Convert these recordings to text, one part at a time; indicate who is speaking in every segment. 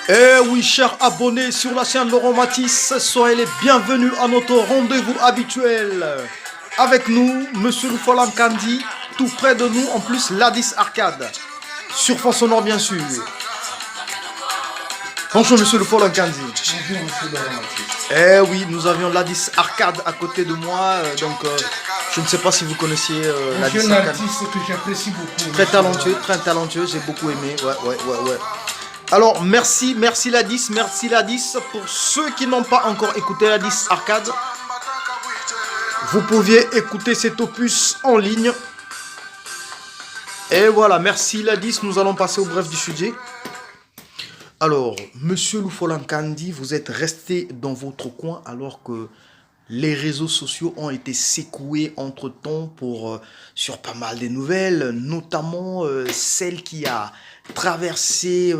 Speaker 1: Eh oui, chers abonnés sur la chaîne Laurent Matisse, soyez les bienvenus à notre rendez-vous habituel. Avec nous, Monsieur Lufolan Kandi, tout près de nous, en plus, Ladis Arcade. Sur fond sonore, bien sûr. Bonjour, Monsieur Lufolan Kandi.
Speaker 2: Bonjour, monsieur Laurent Matisse.
Speaker 1: Eh oui, nous avions Ladis Arcade à côté de moi, je ne sais pas si vous connaissiez
Speaker 2: Un
Speaker 1: Ladis
Speaker 2: jeune
Speaker 1: Arcade.
Speaker 2: artiste que j'apprécie beaucoup.
Speaker 1: Très talentueux, j'ai beaucoup aimé. Ouais. Alors, merci Ladis, pour ceux qui n'ont pas encore écouté Ladis Arcade. Vous pouviez écouter cet opus en ligne. Et voilà, merci Ladis, nous allons passer au bref du sujet. Alors, Monsieur Lufolan Kandi, vous êtes resté dans votre coin alors que les réseaux sociaux ont été secoués entre-temps sur pas mal de nouvelles, notamment celle qui a traversé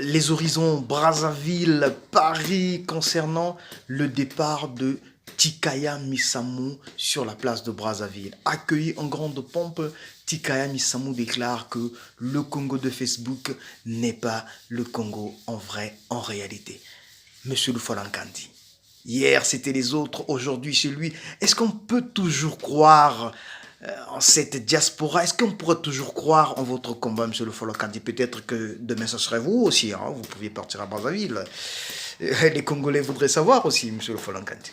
Speaker 1: les horizons Brazzaville, Paris, concernant le départ de Tikaya Misamu sur la place de Brazzaville. Accueilli en grande pompe, Tikaya Misamu déclare que le Congo de Facebook n'est pas le Congo en vrai, en réalité. Monsieur Lufolan Kandi, hier c'était les autres, aujourd'hui c'est lui. Est-ce qu'on peut toujours croire en cette diaspora? Est-ce qu'on pourrait toujours croire en votre combat, Monsieur Lufolan Kandi? Peut-être que demain ce serait vous aussi, hein? Vous pouviez partir à Brazzaville. Les Congolais voudraient savoir aussi, Monsieur Lufolan Kandi.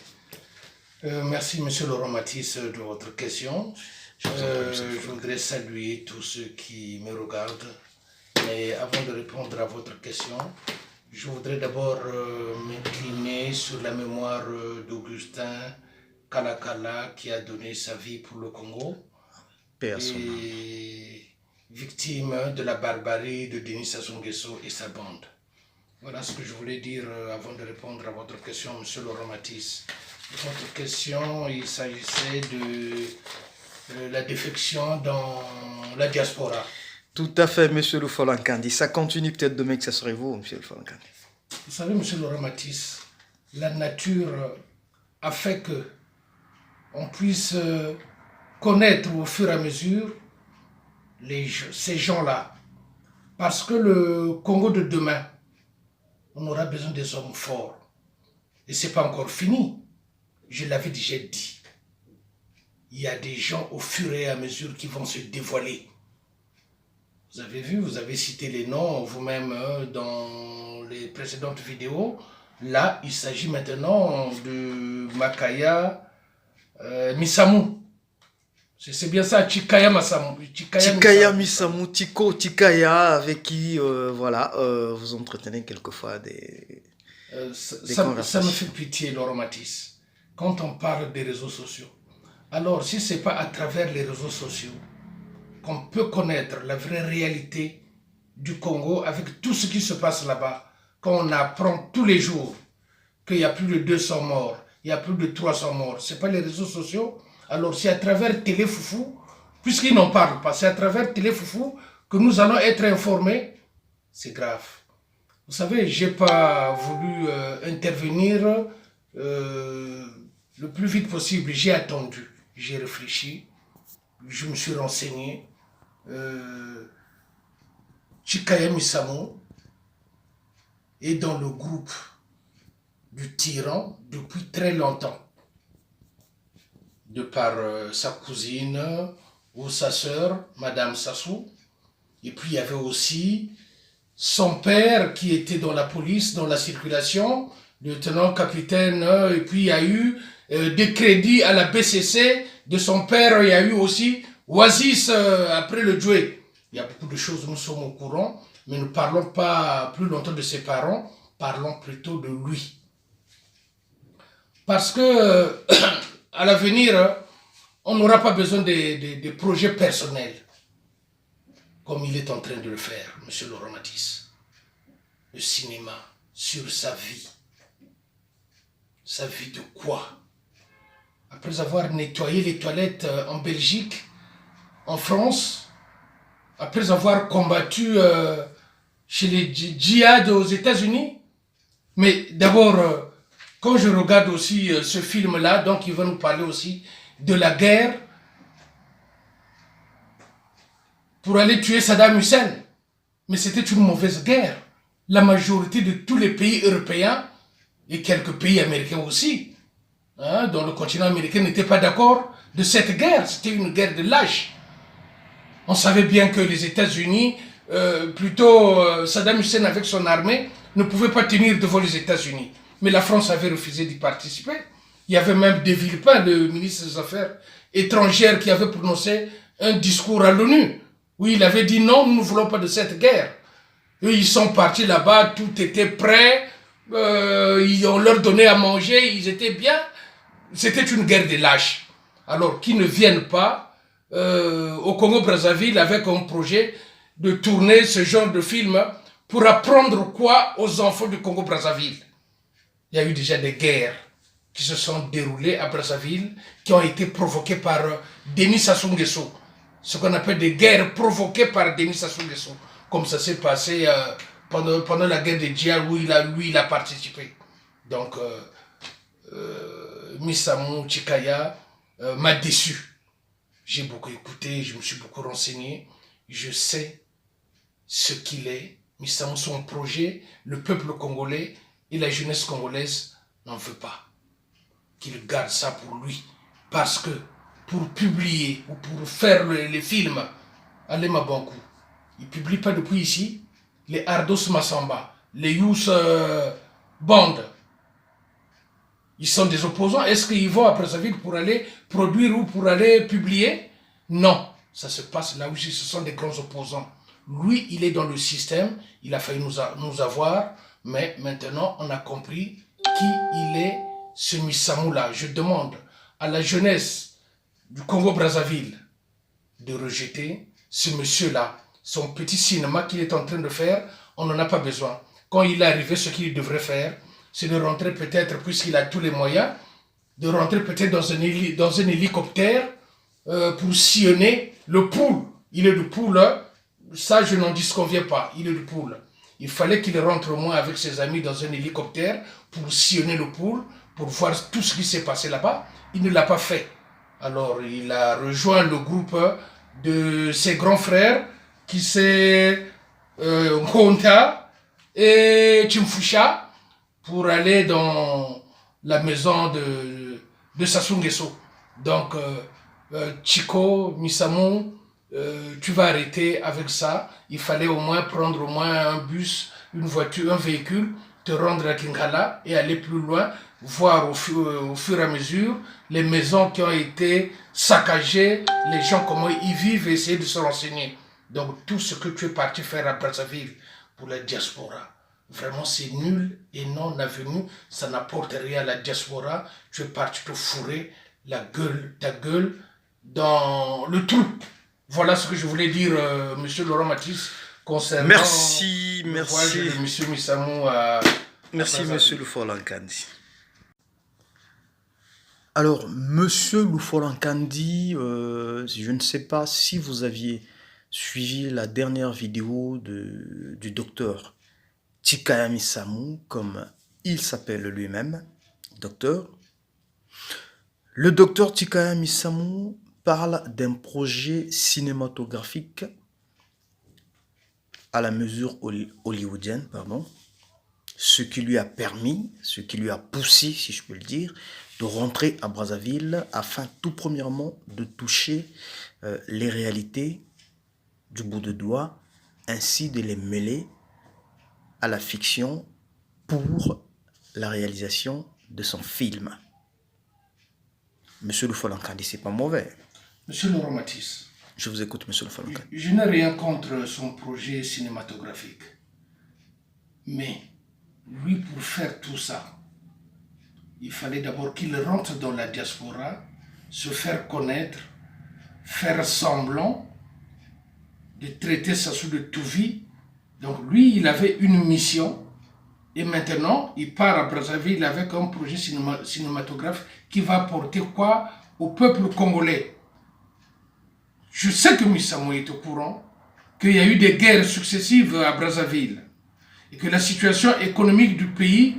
Speaker 2: Merci, monsieur Laurent Matisse, de votre question. Je voudrais saluer tous ceux qui me regardent. Mais avant de répondre à votre question, je voudrais d'abord m'incliner sur la mémoire d'Augustin Kalakala qui a donné sa vie pour le Congo. Et victime de la barbarie de Denis Sassou Nguesso et sa bande. Voilà ce que je voulais dire avant de répondre à votre question, monsieur Laurent Matisse. Votre question, il s'agissait de la défection dans la diaspora.
Speaker 1: Tout à fait, monsieur Lufolan Kandi. Ça continue peut-être demain que ça serait vous, monsieur Lufolan Kandi.
Speaker 2: Vous savez, monsieur Laurent Matisse, la nature a fait que on puisse connaître au fur et à mesure ces gens-là. Parce que le Congo de demain, on aura besoin des hommes forts. Et ce n'est pas encore fini. Je l'avais déjà dit. Il y a des gens au fur et à mesure qui vont se dévoiler. Vous avez vu, vous avez cité les noms vous-même dans les précédentes vidéos. Là, il s'agit maintenant de Makaya Misamu. C'est bien ça, Tikaya Misamu.
Speaker 1: Tikaya Misamu, Tikaya, avec qui vous entretenez quelquefois des conversations.
Speaker 2: Ça me fait pitié, Laurent Matisse, quand on parle des réseaux sociaux. Alors, si ce n'est pas à travers les réseaux sociaux qu'on peut connaître la vraie réalité du Congo avec tout ce qui se passe là-bas, qu'on apprend tous les jours qu'il y a plus de 200 morts, il y a plus de 300 morts, ce n'est pas les réseaux sociaux. Alors, c'est à travers Téléfoufou, puisqu'ils n'en parlent pas, c'est à travers Téléfoufou que nous allons être informés. C'est grave. Vous savez, je n'ai pas voulu intervenir le plus vite possible. J'ai attendu, j'ai réfléchi, je me suis renseigné. Tikaya Misamu est dans le groupe du tyran depuis très longtemps. De par sa cousine ou sa sœur, Madame Sassou. Et puis il y avait aussi son père qui était dans la police, dans la circulation, lieutenant-capitaine, et puis il y a eu des crédits à la BCC de son père, il y a eu aussi Oasis après le Djoué. Il y a beaucoup de choses, nous sommes au courant, mais ne parlons pas plus longtemps de ses parents, parlons plutôt de lui. Parce que à l'avenir, on n'aura pas besoin de projets personnels, comme il est en train de le faire, monsieur Laurent Matisse. Le cinéma sur sa vie. Sa vie de quoi? Après avoir nettoyé les toilettes en Belgique, en France, après avoir combattu chez les djihad aux États-Unis. Mais d'abord, quand je regarde aussi ce film-là, donc il va nous parler aussi de la guerre pour aller tuer Saddam Hussein. Mais c'était une mauvaise guerre. la majorité de tous les pays européens et quelques pays américains aussi, hein, dont le continent américain n'était pas d'accord de cette guerre. C'était une guerre de lâches. On savait bien que les États-Unis, Saddam Hussein avec son armée, ne pouvait pas tenir devant les États-Unis. Mais la France avait refusé d'y participer. Il y avait même De Villepin, le ministre des Affaires étrangères, qui avait prononcé un discours à l'ONU, où il avait dit non, nous ne voulons pas de cette guerre. Eux, ils sont partis là-bas, tout était prêt, on leur donnait à manger, ils étaient bien. C'était une guerre des lâches. Alors qu'ils ne viennent pas au Congo-Brazzaville avec un projet de tourner ce genre de film pour apprendre quoi aux enfants du Congo-Brazzaville. Il y a eu déjà des guerres qui se sont déroulées à Brazzaville, qui ont été provoquées par Denis Sassou Nguesso. Ce qu'on appelle des guerres provoquées par Denis Sassou Nguesso. Comme ça s'est passé pendant la guerre de Djia, où il a participé. Donc, Missamou Tchikaya m'a déçu. J'ai beaucoup écouté, je me suis beaucoup renseigné. Je sais ce qu'il est. Missamou, son projet, le peuple congolais et la jeunesse congolaise n'en veut pas. Qu'il garde ça pour lui. Parce que pour publier ou pour faire les films, Alema Bankou, il ne publie pas depuis ici les Ardos Massamba, les Youth Band. Ils sont des opposants. Est-ce qu'ils vont à Brazzaville pour aller produire ou pour aller publier? Non. Ça se passe là où ce sont des grands opposants. Lui, il est dans le système. Il a failli nous avoir. Mais maintenant, on a compris qui il est, ce Missamou-là. Je demande à la jeunesse du Congo-Brazzaville de rejeter ce monsieur-là. Son petit cinéma qu'il est en train de faire, on n'en a pas besoin. Quand il est arrivé, ce qu'il devrait faire, c'est de rentrer peut-être, puisqu'il a tous les moyens, de rentrer peut-être dans un hélicoptère pour sillonner le pool. Il est de pool, ça je n'en disconviens pas, il est de pool. Il fallait qu'il rentre au moins avec ses amis dans un hélicoptère pour sillonner le pool, pour voir tout ce qui s'est passé là-bas. Il ne l'a pas fait. Alors il a rejoint le groupe de ses grands frères, qui c'est Nkonta et Chimfusha, pour aller dans la maison de Sassou Nguesso. Donc, Chico, Missamou, tu vas arrêter avec ça. Il fallait au moins prendre au moins un bus, une voiture, un véhicule, te rendre à Kingala et aller plus loin, voir au fur et à mesure les maisons qui ont été saccagées, les gens comment ils vivent et essayer de se renseigner. Donc, tout ce que tu es parti faire à Brazzaville pour la diaspora, vraiment, c'est nul et non avenu. Ça n'apporte rien à la diaspora. Tu es parti te fourrer ta gueule dans le trou. Voilà ce que je voulais dire, monsieur Laurent Matisse, concernant
Speaker 1: le
Speaker 2: voyage de monsieur Missamou à
Speaker 1: Merci, monsieur Lufolankandi. Alors, monsieur Lufolankandi, je ne sais pas si vous aviez suivi la dernière vidéo du docteur Tchikaya Missamou, comme il s'appelle lui-même, docteur. Le docteur Tchikaya Missamou parle d'un projet cinématographique à la mesure hollywoodienne, ce qui lui a permis, ce qui lui a poussé, si je peux le dire, de rentrer à Brazzaville afin tout premièrement de toucher les réalités du bout de doigt, ainsi de les mêler à la fiction pour la réalisation de son film. Monsieur Lufolankandi, c'est pas mauvais.
Speaker 2: Monsieur Laurent Matisse.
Speaker 1: Je vous écoute, monsieur Lufolankandi.
Speaker 2: Je n'ai rien contre son projet cinématographique. Mais lui, pour faire tout ça, il fallait d'abord qu'il rentre dans la diaspora, se faire connaître, faire semblant de traiter Sassou de Touvi. Donc lui, il avait une mission et maintenant, il part à Brazzaville avec un projet cinématographique qui va apporter quoi au peuple congolais. Je sais que Missamou est au courant qu'il y a eu des guerres successives à Brazzaville et que la situation économique du pays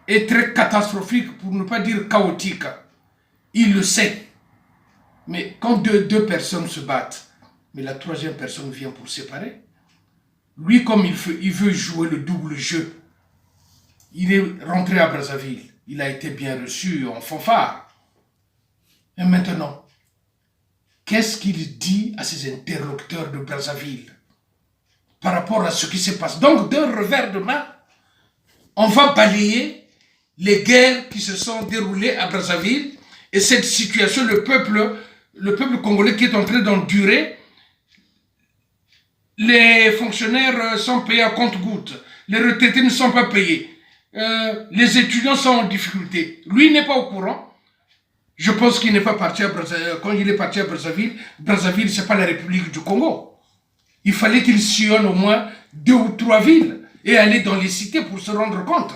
Speaker 2: est très catastrophique, pour ne pas dire chaotique. Il le sait. Mais quand deux personnes se battent, mais la troisième personne vient pour séparer, Lui, comme il veut jouer le double jeu, il est rentré à Brazzaville. Il a été bien reçu en fanfare. Et maintenant, qu'est-ce qu'il dit à ses interlocuteurs de Brazzaville par rapport à ce qui se passe? Donc, d'un revers de main, on va balayer les guerres qui se sont déroulées à Brazzaville et cette situation, le peuple congolais qui est en train d'endurer. Les fonctionnaires sont payés à compte-gouttes. Les retraités ne sont pas payés. Les étudiants sont en difficulté. Lui n'est pas au courant. Je pense qu'il n'est pas parti à Brazzaville. Quand il est parti à Brazzaville, Brazzaville, ce n'est pas la République du Congo. Il fallait qu'il sillonne au moins 2 ou 3 villes et aller dans les cités pour se rendre compte.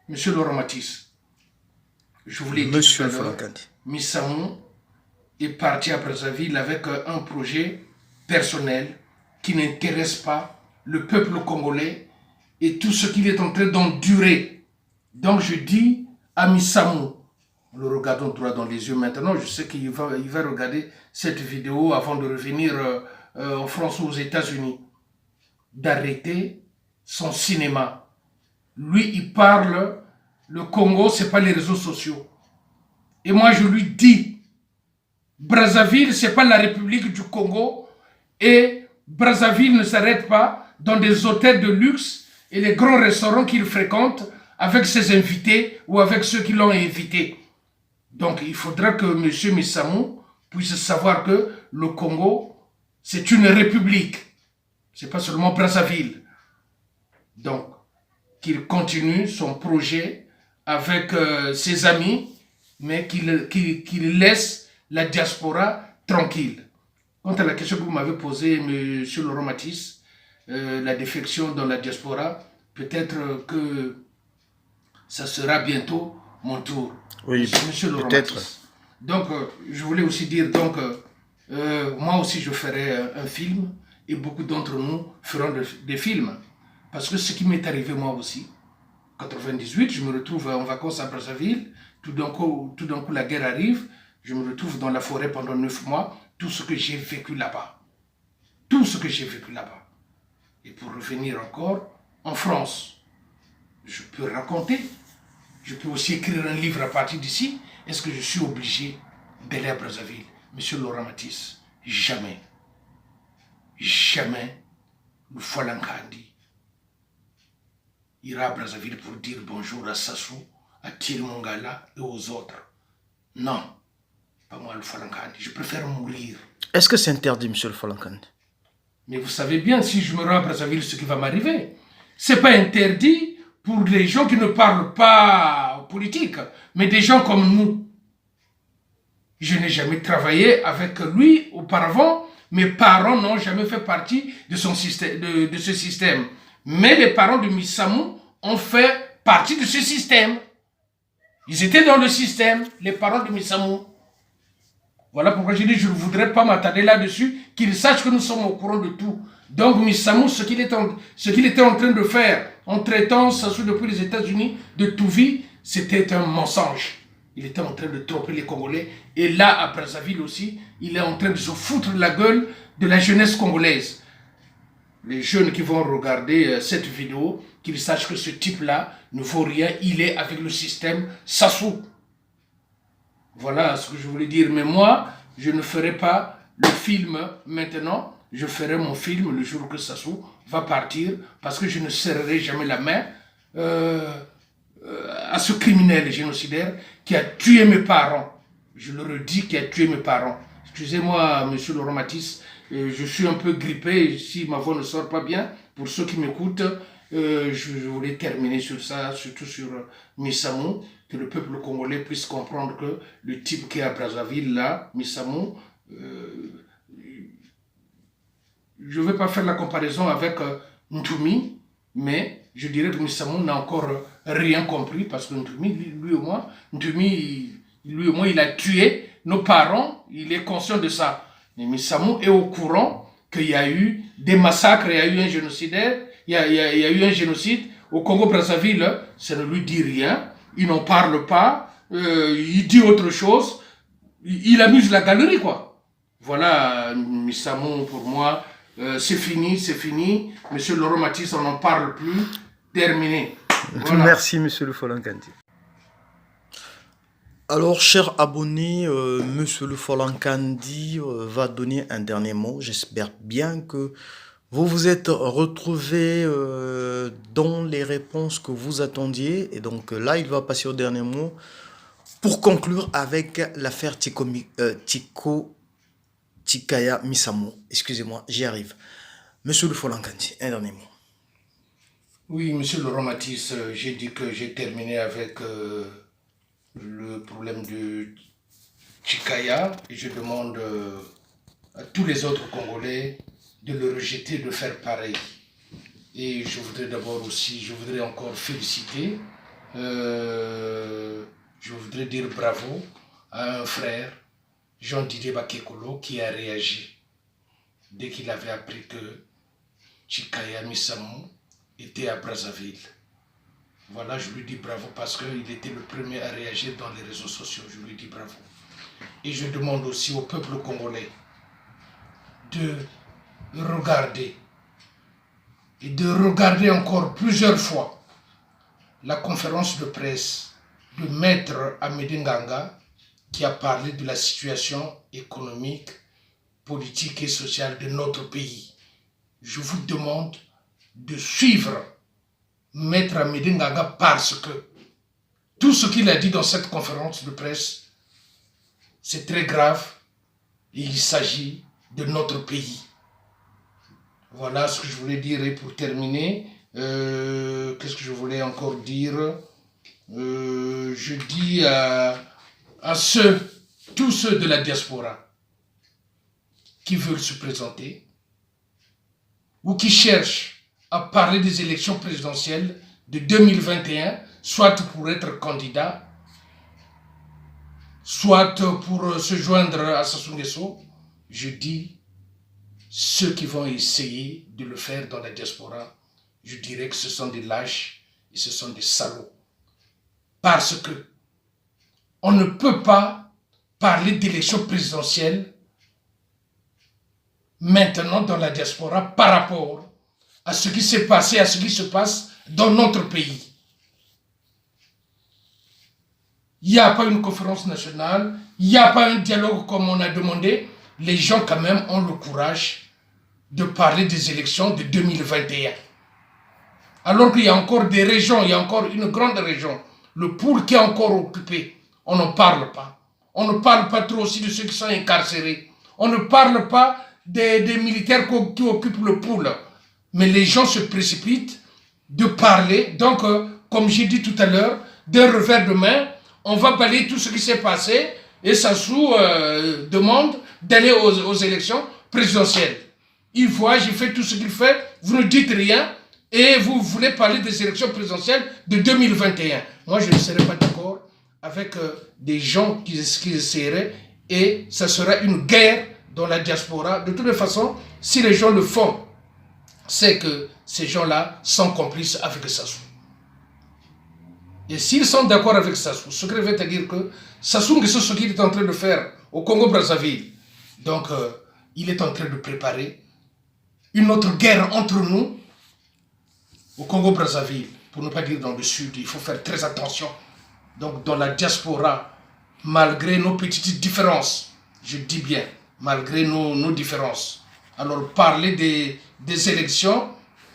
Speaker 2: Monsieur Laurent Matisse, je voulais dire
Speaker 1: Monsieur
Speaker 2: tout à l'heure, Missamou est parti à Brazzaville avec un projet personnel qui n'intéresse pas le peuple congolais et tout ce qu'il est en train d'endurer. Donc je dis à Missamou, le regardons droit dans les yeux maintenant, je sais qu'il va regarder cette vidéo avant de revenir en France ou aux États-Unis, d'arrêter son cinéma. Lui, il parle, le Congo, ce n'est pas les réseaux sociaux. Et moi, je lui dis, Brazzaville, ce n'est pas la République du Congo et Brazzaville ne s'arrête pas dans des hôtels de luxe et les grands restaurants qu'il fréquente avec ses invités ou avec ceux qui l'ont invité. Donc, il faudra que M. Missamou puisse savoir que le Congo, c'est une république. Ce n'est pas seulement Brazzaville. Donc, qu'il continue son projet avec ses amis, mais qu'il laisse la diaspora tranquille. Quant à la question que vous m'avez posée, M. Laurent Matisse, la défection dans la diaspora, peut-être que ça sera bientôt mon tour.
Speaker 1: Oui,
Speaker 2: Monsieur Laurent
Speaker 1: peut-être.
Speaker 2: Matisse. Donc, je voulais aussi dire, donc, moi aussi je ferai un film et beaucoup d'entre nous feront des films. Parce que ce qui m'est arrivé moi aussi, en 98, je me retrouve en vacances à Brazzaville, tout d'un coup la guerre arrive, je me retrouve dans la forêt pendant 9 mois, tout ce que j'ai vécu là-bas. Tout ce que j'ai vécu là-bas. Et pour revenir encore en France, je peux raconter, je peux aussi écrire un livre à partir d'ici. Est-ce que je suis obligé d'aller à Brazzaville? Monsieur Laurent Matisse, jamais, jamais le Folankandi ira à Brazzaville pour dire bonjour à Sassou, à Tirmongala et aux autres. Non, pas moi le Folankandi, je préfère mourir.
Speaker 1: Est-ce que c'est interdit, monsieur le Folankandi?
Speaker 2: Mais vous savez bien, si je me rends à Brazzaville, ce qui va m'arriver. Ce n'est pas interdit pour les gens qui ne parlent pas politique, mais des gens comme nous. Je n'ai jamais travaillé avec lui auparavant. Mes parents n'ont jamais fait partie de ce système. Mais les parents de Missamou ont fait partie de ce système. Ils étaient dans le système, les parents de Missamou. Voilà pourquoi je dis je ne voudrais pas m'attarder là-dessus, qu'ils sachent que nous sommes au courant de tout. Donc Missamou, ce qu'il était en train de faire en traitant Sassou depuis les États-Unis de Touvi, c'était un mensonge. Il était en train de tromper les Congolais. Et là, à Brazzaville aussi, il est en train de se foutre la gueule de la jeunesse congolaise. Les jeunes qui vont regarder cette vidéo, qu'ils sachent que ce type-là ne vaut rien. Il est avec le système Sassou. Voilà ce que je voulais dire. Mais moi, je ne ferai pas le film maintenant. Je ferai mon film le jour que Sassou va partir. Parce que je ne serrerai jamais la main à ce criminel génocidaire qui a tué mes parents. Je le redis, qui a tué mes parents. Excusez-moi, monsieur Laurent Matisse, je suis un peu grippé. Si ma voix ne sort pas bien, pour ceux qui m'écoutent, je voulais terminer sur ça, surtout sur Missamou, que le peuple congolais puisse comprendre que le type qui est à Brazzaville, là, Missamou, je ne vais pas faire la comparaison avec Ntoumi, mais je dirais que Missamou n'a encore rien compris, parce que Ntoumi, lui au moins, il a tué nos parents, il est conscient de ça. Mais Missamou est au courant qu'il y a eu des massacres, il y a eu un génocidaire, il y a eu un génocide au Congo-Brazzaville, ça ne lui dit rien, il n'en parle pas, il dit autre chose, il amuse la galerie, quoi. Voilà, Missamou, pour moi, c'est fini, c'est fini. Monsieur Laurent Matisse, on n'en parle plus. Terminé.
Speaker 1: Voilà. Merci, monsieur le Folankandi. Alors, chers abonnés, monsieur le Folankandi va donner un dernier mot. J'espère bien que vous vous êtes retrouvés dans les réponses que vous attendiez. Et donc là, il va passer au dernier mot pour conclure avec l'affaire Tikaya Missamou. Excusez-moi, j'y arrive. Monsieur le Folankandi, un dernier mot.
Speaker 2: Oui, monsieur Laurent Matisse, j'ai dit que j'ai terminé avec le problème de Tikaya. Et je demande à tous les autres Congolais de le rejeter, de faire pareil. Et je voudrais d'abord aussi, je voudrais encore féliciter, je voudrais dire bravo à un frère, Jean-Didier Bakekolo, qui a réagi dès qu'il avait appris que Tikaya Missamou était à Brazzaville. Voilà, je lui dis bravo parce qu'il était le premier à réagir dans les réseaux sociaux. Je lui dis bravo. Et je demande aussi au peuple congolais de regarder et de regarder encore plusieurs fois la conférence de presse de Maître Amédée Nganga qui a parlé de la situation économique, politique et sociale de notre pays. Je vous demande de suivre Maître Amédée Nganga parce que tout ce qu'il a dit dans cette conférence de presse, c'est très grave et il s'agit de notre pays. Voilà ce que je voulais dire. Et pour terminer, qu'est-ce que je voulais encore dire? Je dis à tous ceux de la diaspora qui veulent se présenter ou qui cherchent à parler des élections présidentielles de 2021, soit pour être candidat, soit pour se joindre à Sassou Nguesso, je dis ceux qui vont essayer de le faire dans la diaspora, je dirais que ce sont des lâches et ce sont des salauds. Parce que on ne peut pas parler d'élections présidentielles maintenant dans la diaspora par rapport à ce qui s'est passé, à ce qui se passe dans notre pays. Il n'y a pas une conférence nationale, il n'y a pas un dialogue comme on a demandé. Les gens quand même ont le courage de parler des élections de 2021. Alors qu'il y a encore des régions, il y a encore une grande région, le Poul qui est encore occupé, on n'en parle pas. On ne parle pas trop aussi de ceux qui sont incarcérés. On ne parle pas des militaires qui occupent le Poul. Mais les gens se précipitent de parler. Donc, comme j'ai dit tout à l'heure, d'un revers de main, on va balayer tout ce qui s'est passé et Sassou demande d'aller aux élections présidentielles. Il voit, j'ai fait tout ce qu'il fait, vous ne dites rien et vous voulez parler des élections présidentielles de 2021. Moi, je ne serai pas d'accord avec des gens qui essaieraient et ça sera une guerre dans la diaspora. De toute façon, si les gens le font, c'est que ces gens-là sont complices avec Sassou. Et s'ils sont d'accord avec Sassou, ce que je vais te dire que Sassou, c'est ce qu'il est en train de faire au Congo-Brazzaville. Donc, il est en train de préparer une autre guerre entre nous au Congo-Brazzaville. Pour ne pas dire dans le sud, il faut faire très attention. Donc, dans la diaspora, malgré nos petites différences, je dis bien, malgré nos différences, alors parler des élections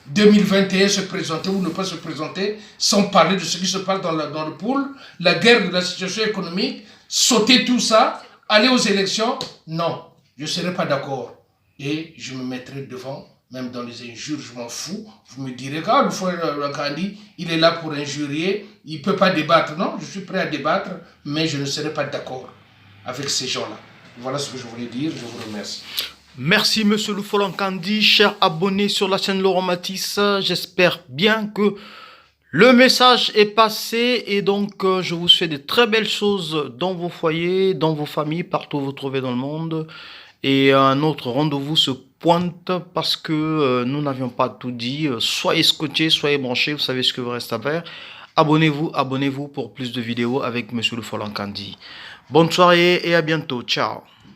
Speaker 2: 2021, se présenter ou ne pas se présenter, sans parler de ce qui se passe dans le pool, la guerre de la situation économique, sauter tout ça, aller aux élections, non, je ne serai pas d'accord. Et je me mettrai devant, même dans les injures, je m'en fous. Vous me direz, ah, le Folankandi, il est là pour injurier, il ne peut pas débattre. Non, je suis prêt à débattre, mais je ne serai pas d'accord avec ces gens-là. Voilà ce que je voulais dire, je vous remercie.
Speaker 1: Merci monsieur le Folankandi, chers abonnés sur la chaîne Laurent Matisse. J'espère bien que le message est passé et donc je vous souhaite de très belles choses dans vos foyers, dans vos familles, partout où vous vous trouvez dans le monde. Et un autre rendez-vous se pointe parce que nous n'avions pas tout dit. Soyez scotchés, soyez branchés, vous savez ce que vous reste à faire. Abonnez-vous pour plus de vidéos avec monsieur le Folankandi. Bonne soirée et à bientôt. Ciao.